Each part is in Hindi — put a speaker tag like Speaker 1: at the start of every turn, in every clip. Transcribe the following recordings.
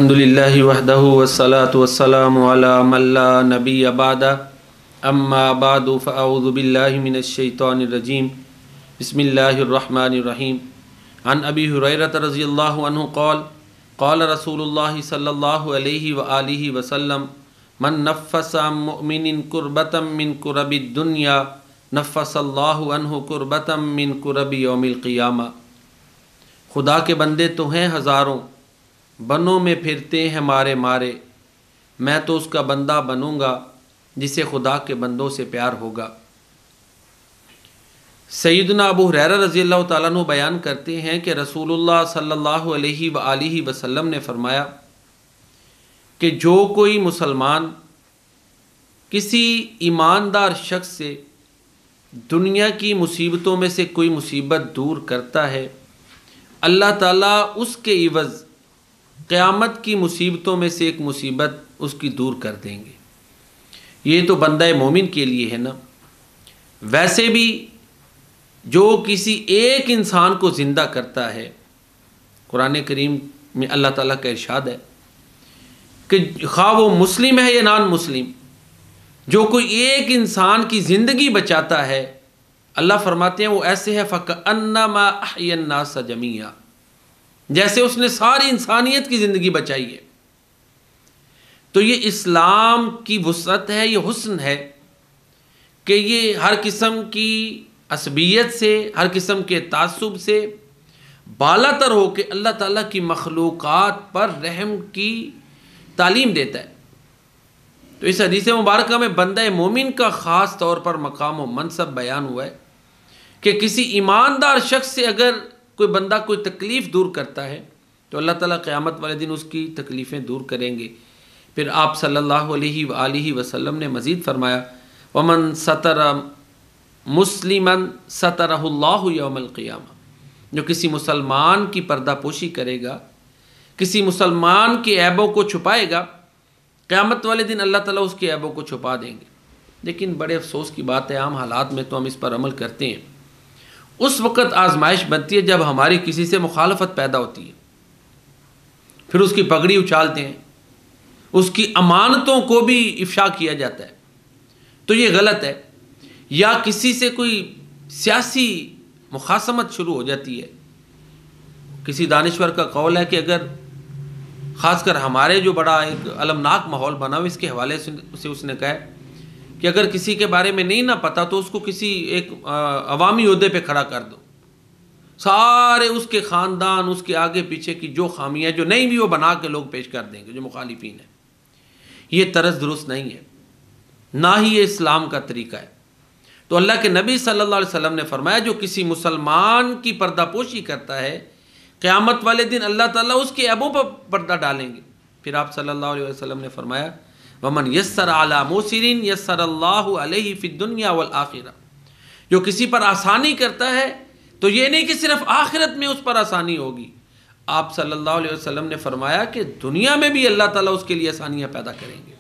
Speaker 1: अल्हम्दुलिल्लाहि वहदहु वस्सलातु वस्सलामु अला मन ला नबिय्य बअदा अम्मा बअदु फ़अऊज़ु बिल्लाहि मिनश शैतानिर रजीम बिस्मिल्लाहिर रहमानिर रहीम अन अबी हुरैरह रज़ियल्लाहु अन्हु क़ाल रसूलुल्लाहि सल्लल्लाहु अलैहि व आलिहि वसल्लम मन नफ़्फ़स अन मुअमिनिन कुर्बतम मिन कुरबिद दुनिया नफ़्फ़सल्लाहु अन्हु कुर्बतम मिन कुरबि यौमिल क़ियामा। खुदा के बंदे तो हैं हज़ारों, बनों में फिरते हैं मारे मारे, मैं तो उसका बंदा बनूंगा जिसे खुदा के बंदों से प्यार होगा। सैयदना अबू हुरैरा रज़ियल्लाहु ताला अन्हु बयान करते हैं कि रसूलुल्लाह सल्लल्लाहु अलैहि व आलिहि वसल्लम ने फरमाया कि जो कोई मुसलमान किसी ईमानदार शख्स से दुनिया की मुसीबतों में से कोई मुसीबत दूर करता है, अल्लाह ताला उसके इवज़ क़यामत की मुसीबतों में से एक मुसीबत उसकी दूर कर देंगे। ये तो बंदा मोमिन के लिए है ना। वैसे भी जो किसी एक इंसान को ज़िंदा करता है, कुरान करीम में अल्लाह ताला का इरशाद है कि खा वो मुस्लिम है या नॉन मुस्लिम, जो कोई एक इंसान की ज़िंदगी बचाता है, अल्लाह फरमाते हैं वो ऐसे है फ़कअन्नमा अहयन नास जमीआ, जैसे उसने सारी इंसानियत की ज़िंदगी बचाई है। तो ये इस्लाम की वुसअत है, ये हुस्न है कि ये हर किस्म की असबियत से, हर किस्म के तासुब से बालातर हो के अल्लाह ताला की मखलूक़ात पर रहम की तालीम देता है। तो इस हदीस मुबारक में बंदा मोमिन का ख़ास तौर पर मकाम व मनसब बयान हुआ है कि किसी ईमानदार शख्स से अगर कोई बंदा कोई तकलीफ़ दूर करता है तो अल्लाह ताला क़यामत वाले दिन उसकी तकलीफ़ें दूर करेंगे। फिर आप सल्लल्लाहु अलैहि व आलिहि वसल्लम ने मज़ीद फरमाया वमन सतर मुस्लिमन सतरहुल्लाहु यौमल क़ियामा, जो किसी मुसलमान की पर्दापोशी करेगा, किसी मुसलमान के ऐबों को छुपाएगा, क़यामत वाले दिन अल्लाह ताला उसके ऐबों को छुपा देंगे। लेकिन बड़े अफसोस की बात है, आम हालात में तो हम इस पर अमल करते हैं। उस वक़्त आजमाइश बनती है जब हमारी किसी से मुखालफत पैदा होती है, फिर उसकी पगड़ी उछालते हैं, उसकी अमानतों को भी इफ़शा किया जाता है, तो ये गलत है। या किसी से कोई सियासी मुखासमत शुरू हो जाती है। किसी दानिश्वर का कौल है कि अगर ख़ासकर हमारे जो बड़ा एक अलमनाक माहौल बना हुआ, इसके हवाले से उसने कहा कि अगर किसी के बारे में नहीं ना पता तो उसको किसी एक अवामी ओहदे पे खड़ा कर दो, सारे उसके ख़ानदान, उसके आगे पीछे की जो खामियाँ जो नहीं भी वो बना के लोग पेश कर देंगे जो मुखालिफिन है। ये तरस दुरुस्त नहीं है, ना ही ये इस्लाम का तरीका है। तो अल्लाह के नबी सल्लल्लाहु अलैहि वसल्लम ने फरमाया जो किसी मुसलमान की पर्दापोशी करता है, क़यामत वाले दिन अल्लाह ताला उसके ऐबों पर पर्दा डालेंगे। फिर आप सल्लल्लाहु अलैहि वसल्लम ने फरमाया वमन यस्सर अला मुसिरिन यस्सरल्लाहु अलैहि फिद दुनिया वल आखिरा, जो किसी पर आसानी करता है तो ये नहीं कि सिर्फ आखिरत में उस पर आसानी होगी। आप सल्लल्लाहु अलैहि वसल्लम ने फरमाया कि दुनिया में भी अल्लाह ताला उसके लिए आसानियाँ पैदा करेंगे।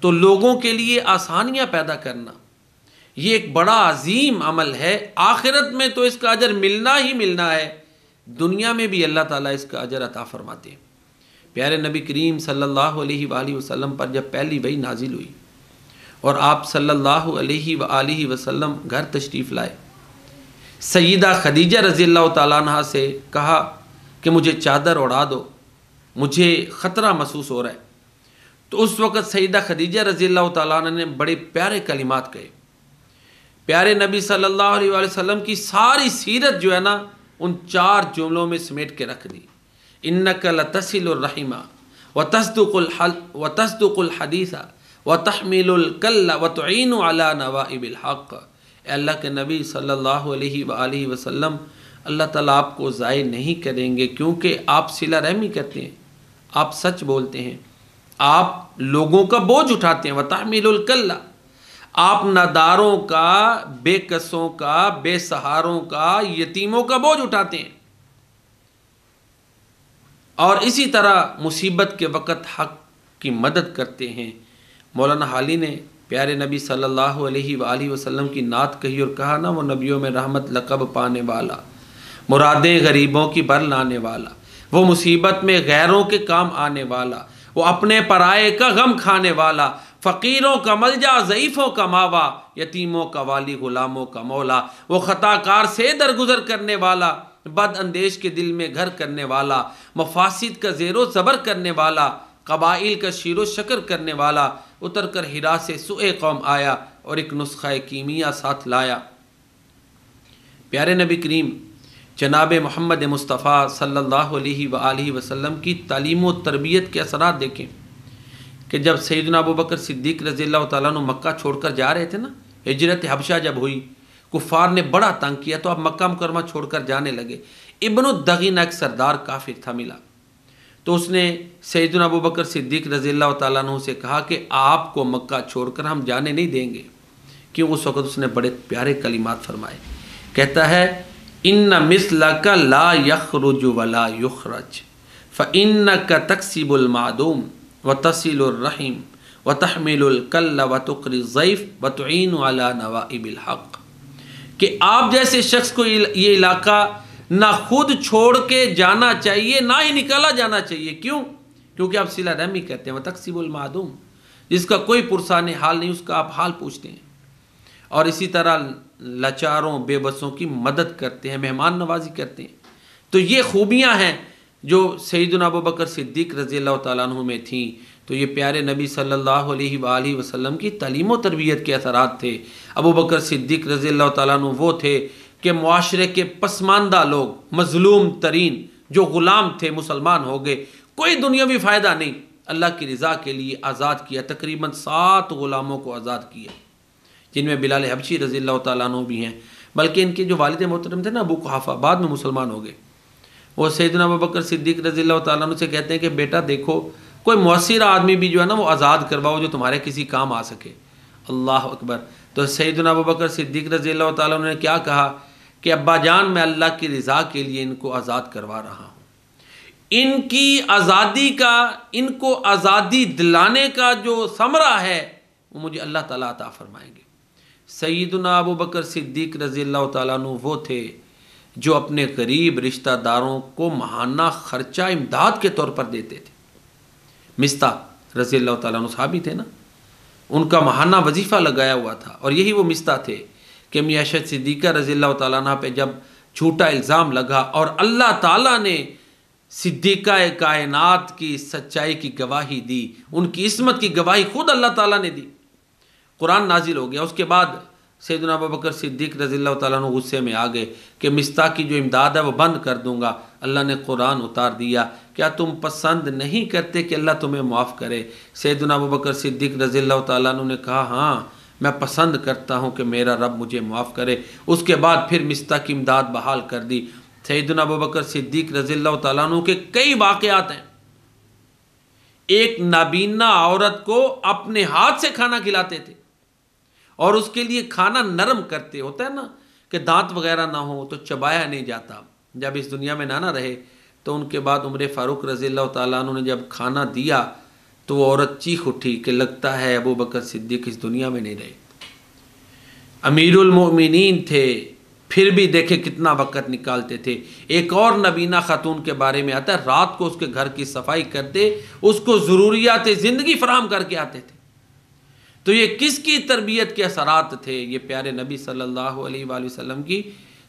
Speaker 1: तो लोगों के लिए आसानियाँ पैदा करना ये एक बड़ा अजीम अमल है। आखिरत में तो इसका अजर मिलना ही मिलना है, दुनिया में भी अल्लाह ताला इसका अजर अता फरमाते हैं। प्यारे नबी करीम सल्लल्लाहु अलैहि वसल्लम पर जब पहली वही नाजिल हुई और आप सल्लल्लाहु अलैहि वसल्लम घर तशरीफ़ लाए, सय्यदा खदीजा रज़ियल्लाहु ताला अन्हा से कहा कि मुझे चादर ओढ़ा दो, मुझे ख़तरा महसूस हो रहा है। तो उस वक़्त सय्यदा खदीजा रज़ियल्लाहु ताला अन्हा ने बड़े प्यारे कलिमात कहे। प्यारे नबी सल्लल्लाहु अलैहि वसल्लम की सारी सीरत जो है ना उन चार जुमलों में समेट के रख दी। इन्नका लतसिलुर रहिमा व तस्दुकुल हदीसा व तहमिलुल कल्ला व तुईनु अला नवाइबिल हक़। अल्लाह के नबी सल्लल्लाहु अलैहि वसल्लम, अल्लाह ताला आपको ज़ाय नहीं करेंगे क्योंकि आप सिला रहमी करते हैं, आप सच बोलते हैं, आप लोगों का बोझ उठाते हैं। व तहमिलुल कल्ला, आप नादारों का, बेकसों का, बेसहारों का, यतीमों का बोझ उठाते हैं और इसी तरह मुसीबत के वक़्त हक़ की मदद करते हैं। मौलाना हाली ने प्यारे नबी सल्लल्लाहु अलैहि वसल्लम की नात कही और कहा ना, वो नबियों में रहमत लक़ब पाने वाला, मुरादें गरीबों की बर लाने वाला, वो मुसीबत में गैरों के काम आने वाला, वो अपने पराये का गम खाने वाला, फ़कीरों का मलजा, ज़ईफ़ों का मावा, यतीमों का वाली, ग़ुलामों का मौला, वो ख़ताकार से दरगुजर करने वाला, बद अंदेश के दिल में घर करने वाला, मफासिद का ज़ेरो ज़बर करने वाला, कबाइल का शीरो शकर करने वाला, उतर कर हिरा से सुए कौम आया और एक नुस्ख़ा कीमिया साथ लाया। प्यारे नबी करीम जनाब मोहम्मद मुस्तफ़ा सल्लल्लाहु अलैहि वसल्लम की तालीम व तरबियत के असरात देखें कि जब सैयदना अबू बकर सिद्दीक़ रज़ियल्लाहु ताला अन्हु मक्का छोड़कर जा रहे थे ना, हिजरत हबशा जब हुई, कुफ़ार ने बड़ा तंग किया तो अब मक्का मुकरमा छोड़कर जाने लगे। इब्नु दगीना एक सरदार काफिर था मिला, तो उसने सैयदना अबू बकर सिद्दीक़ रज़ियल्लाहु ताला अन्हु से कहा कि आपको मक्का छोड़कर हम जाने नहीं देंगे। क्यों? उस वक़्त उसने बड़े प्यारे कलिमात फरमाए। कहता है, इन्ना मिस्लका ला यखरुजु वला युखरज फ़इन्नका तक्सिबुल मादूम व तसिलुर रहीम व तहमिलुल कल्ल व तुक़री ज़ईफ़ व तुईनु अला नवाइबिल हक़, कि आप जैसे शख्स को ये इलाका ना खुद छोड़ के जाना चाहिए ना ही निकाला जाना चाहिए। क्यों? क्योंकि आप सिला रहमी कहते हैं। व तक्सिबुल मादूम, जिसका कोई पुरसाने हाल नहीं उसका आप हाल पूछते हैं, और इसी तरह लाचारों बेबसों की मदद करते हैं, मेहमान नवाजी करते हैं। तो ये खूबियाँ हैं जो सैयदना अबू बकर सिद्दीक़ रज़ियल्लाहु ताला अन्हु में थीं। तो ये प्यारे नबी सल्लल्लाहु अलैहि वसल्लम की तालीम व तरबियत के असरात थे। अबू बकर सिद्दीक़ रज़ियल्लाहु ताला अन्हु वो थे कि मुआशरे के पसमानदा लोग, मज़लूम तरीन जो ग़ुलाम थे, मुसलमान हो गए, कोई दुनियावी फ़ायदा नहीं, अल्लाह की रज़ा के लिए आज़ाद किया। तकरीबन 7 ग़ुलामों को आज़ाद किया, जिनमें बिलाल हबशी रज़ियल्लाहु ताला अन्हु भी हैं। बल्कि इनके जो वालिद मोहतरम थे ना, अबू कुहाफ़ा, बाद में मुसलमान हो गए। वो सैयदना अबू बकर सिद्दीक़ रज़ियल्लाहु ताला अन्हु से कहते हैं कि बेटा देखो, कोई मुअस्सिर आदमी भी जो है ना वो आज़ाद करवाओ जो तुम्हारे किसी काम आ सके। अल्लाह अकबर। तो सैयदना अबू बकर सिद्दीक़ रज़ियल्लाहु ताला अन्हु ने क्या कहा कि अब्बा जान, मैं अल्लाह की रज़ा के लिए इनको आज़ाद करवा रहा हूँ। इनकी आज़ादी का, इनको आज़ादी दिलाने का जो समरा है वो मुझे अल्लाह ताला अता फरमाएंगे। सैयदना अबू बकर सिद्दीक़ रज़ियल्लाहु ताला अन्हु वो थे जो अपने गरीब रिश्तेदारों को माहाना ख़र्चा इमदाद के तौर पर देते थे। मिस्ता रज़ियल्लाहु ताला अन्हु सहाबी थे ना, उनका माहाना वजीफ़ा लगाया हुआ था, और यही वो मिस्ता थे कि मियां आयशा सिद्दीक़ा रज़ियल्लाहु ताला अन्हा पे जब झूठा इल्ज़ाम लगा और अल्लाह ताला ने सिद्दीक़ा कायनात की सच्चाई की गवाही दी, उनकी इस्मत की गवाही खुद अल्लाह ताला ने दी, कुरान नाजिल हो गया। उसके बाद सैयदना अबू बकर सिद्दीक़ रज़ियल्लाहु ताला अन्हु गुस्से में आ गए कि मिस्ता की जो इमदाद है वो बंद कर दूंगा। अल्लाह ने कुरान उतार दिया, क्या तुम पसंद नहीं करते कि अल्लाह तुम्हें माफ़ करे? सैयदना अबू बकर सिद्दीक़ रज़ियल्लाहु ताला अन्हु ने कहा, हाँ मैं पसंद करता हूँ कि मेरा रब मुझे माफ़ करे। उसके बाद फिर मिस्ता की इमदाद बहाल कर दी। सैयदना अबू बकर सिद्दीक़ रज़ियल्लाहु ताला अन्हु के कई वाक़यात हैं। एक नाबीना औरत को अपने हाथ से खाना खिलाते थे और उसके लिए खाना नरम करते, होता है ना कि दांत वगैरह ना हो तो चबाया नहीं जाता। जब इस दुनिया में ना रहे तो उनके बाद उमर फ़ारूक रज़ियल्लाहु ताला अन्हु ने जब खाना दिया तो वो औरत चीख उठी कि लगता है अबू बकर सिद्दीक़ इस दुनिया में नहीं रहे। अमीरुल मोमिनीन थे, फिर भी देखे कितना वक़्त निकालते थे। एक और नबीना खातून के बारे में आता है, रात को उसके घर की सफाई करते, उसको ज़रूरियात ज़िंदगी फराहम करके आते थे। तो ये किसकी तरबियत के असरात थे? ये प्यारे नबी सल्लल्लाहु अलैहि वसल्लम की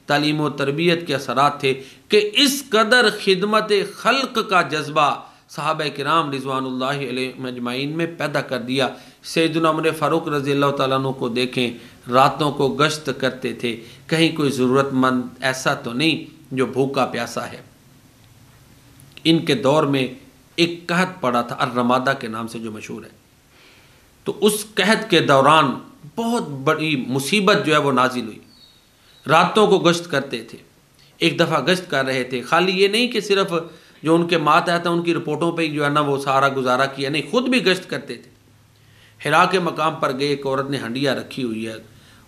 Speaker 1: तालीम व तरबियत के असरात थे कि इस कदर खिदमत खल्क का जज्बा सहाबा किराम रिज़वानुल्लाहि अलैहिम अजमाइन में पैदा कर दिया। सैयदना उमर फ़ारूक रज़ियल्लाहु ताला अन्हु को देखें, रातों को गश्त करते थे, कहीं कोई ज़रूरतमंद ऐसा तो नहीं जो भूखा प्यासा है। इनके दौर में एक कहत पड़ा था अर्रमादा के नाम से जो मशहूर है, तो उस कहत के दौरान बहुत बड़ी मुसीबत जो है वो नाजिल हुई। रातों को गश्त करते थे, एक दफ़ा गश्त कर रहे थे, खाली ये नहीं कि सिर्फ जो उनके मातहत हैं उनकी रिपोर्टों पे जो है ना वो सारा गुजारा किया, नहीं, खुद भी गश्त करते थे। हिरा के मकाम पर गए, एक औरत ने हंडिया रखी हुई है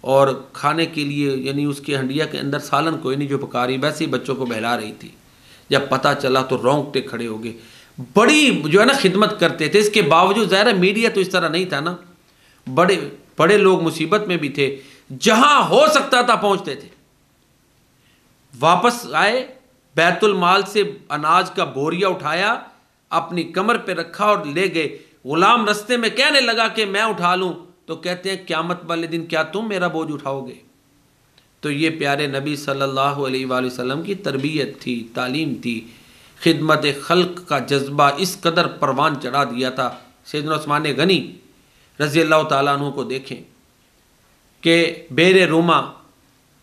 Speaker 1: और खाने के लिए, यानी उसके हंडिया के अंदर सालन कोई नहीं जो पका रही, वैसे ही बच्चों को बहला रही थी। जब पता चला तो रोंगटे खड़े हो गए, बड़ी जो है ना खिदमत करते थे। इसके बावजूद ज़ाहिर है मीडिया तो इस तरह नहीं था ना, बड़े बड़े लोग मुसीबत में भी थे, जहां हो सकता था पहुंचते थे। वापस आए बैतुल माल से अनाज का बोरिया उठाया, अपनी कमर पे रखा और ले गए। गुलाम रस्ते में कहने लगा कि मैं उठा लूँ, तो कहते हैं क़यामत वाले दिन क्या तुम मेरा बोझ उठाओगे? तो ये प्यारे नबी सल्लल्लाहु अलैहि वसल्लम की तरबियत थी, तालीम थी। खिदमत खल्क का जज्बा इस कदर परवान चढ़ा दिया था। सैयदना उस्मान गनी रज़ी अल्लाह ताला अन्हु को देखें कि बेर रूमा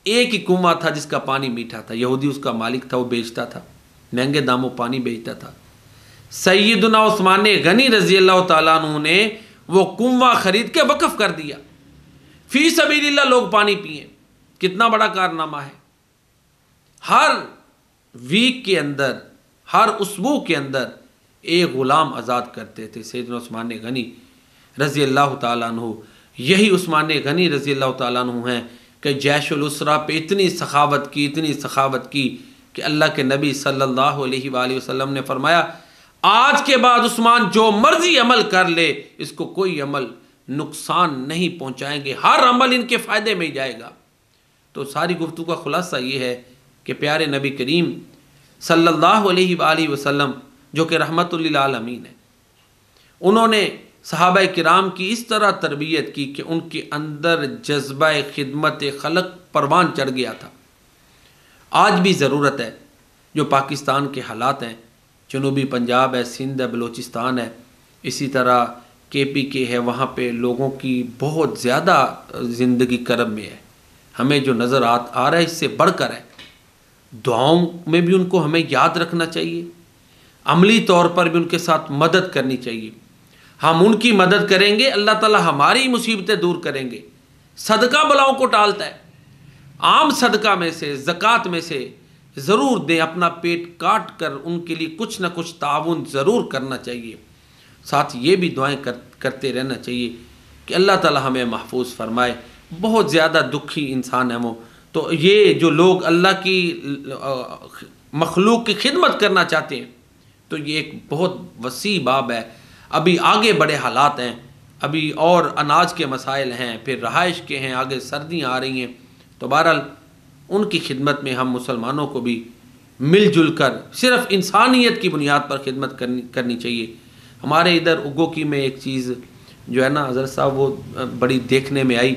Speaker 1: एक ही कुआं था जिसका पानी मीठा था, यहूदी उसका मालिक था, वो बेचता था, महंगे दामों पानी बेचता था। सैयदना उस्मान गनी रज़ी अल्लाह ताला अन्हु ने वो कुआं खरीद के वक़्फ़ कर दिया, फ़ी सबीलिल्लाह लोग पानी पिए। कितना बड़ा कारनामा है। हर वीक के अंदर, हर उसबू के अंदर एक ग़ुलाम आज़ाद करते थे सैयदना उस्मान गनी रज़ी अल्लाह ताला अन्हु। यही उस्मान गनी रज़ी अल्लाह ताला अन्हु हैं कि जैशुल उसरा पे इतनी सखावत की, इतनी सखावत की कि अल्लाह के नबी सल्लल्लाहु अलैहि वसल्लम ने फरमाया, आज के बाद उस्मान जो मर्जी अमल कर ले, इसको कोई अमल नुकसान नहीं पहुँचाएंगे, हर अमल इनके फ़ायदे में ही जाएगा। तो सारी गुफ्तगू का खुलासा ये है कि प्यारे नबी करीम सल्लल्लाहु अलैहि वसल्लम जो कि रहमतुल लिल आलमीन है, उन्होंने सहाबा किराम की इस तरह तरबियत की कि उनके अंदर जज्बा खिदमत खलक परवान चढ़ गया था। आज भी ज़रूरत है, जो पाकिस्तान के हालात हैं, जनूबी पंजाब है, सिंध है, बलूचिस्तान है, इसी तरह KPK है, वहाँ पे लोगों की बहुत ज़्यादा ज़िंदगी करब में है। हमें जो नज़र आ रहा है इससे बढ़कर है। दुआओं में भी उनको हमें याद रखना चाहिए, अमली तौर पर भी उनके साथ मदद करनी चाहिए। हम उनकी मदद करेंगे, अल्लाह ताला हमारी मुसीबतें दूर करेंगे। सदका बलाओं को टालता है। आम सदका में से, ज़कात में से ज़रूर दें, अपना पेट काट कर उनके लिए कुछ ना कुछ ताउन ज़रूर करना चाहिए। साथ ये भी दुआएं करते रहना चाहिए कि अल्लाह ताला हमें महफूज फरमाए। बहुत ज़्यादा दुखी इंसान है वो। तो ये जो लोग अल्लाह की मखलूक की खिदमत करना चाहते हैं, तो ये एक बहुत वसी बाब है। अभी आगे बड़े हालात हैं, अभी और अनाज के मसाइल हैं, फिर रहाइश के हैं, आगे सर्दियाँ आ रही हैं। तो बहरहाल उनकी खिदमत में हम मुसलमानों को भी मिलजुल कर सिर्फ़ इंसानियत की बुनियाद पर खिदमत करनी चाहिए। हमारे इधर उगोकी में एक चीज़ जो है ना हज़रत साहब, वो बड़ी देखने में आई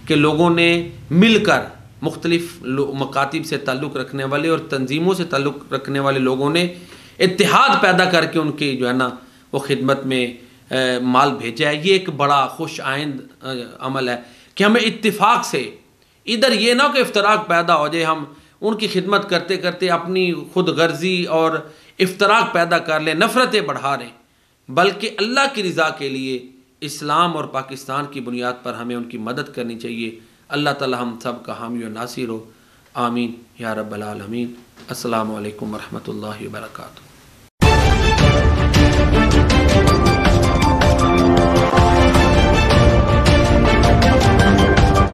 Speaker 1: कि लोगों ने मिलकर मुख्तलिफ़ मकातिब से ताल्लुक़ रखने वाले और तंजीमों से ताल्लुक़ रखने वाले लोगों ने इत्तेहाद पैदा करके उनकी जो है ना वो खिदमत में माल भेजा है। ये एक बड़ा खुश आइंद अमल है कि हमें इत्तिफाक से, इधर ये ना कि इफ्तराक पैदा हो जाए, हम उनकी खिदमत करते करते अपनी खुद गर्जी और इफ्तराक पैदा कर लें, नफ़रतें बढ़ा लें, बल्कि अल्लाह की रज़ा के लिए इस्लाम और पाकिस्तान की बुनियाद पर हमें उनकी मदद करनी चाहिए। अल्लाह ताला हम सब का हामी और नासिर हो। आमीन या रब्बल आलमीन। अस्सलामु अलैकुम व रहमतुल्लाहि व बरकातुहू।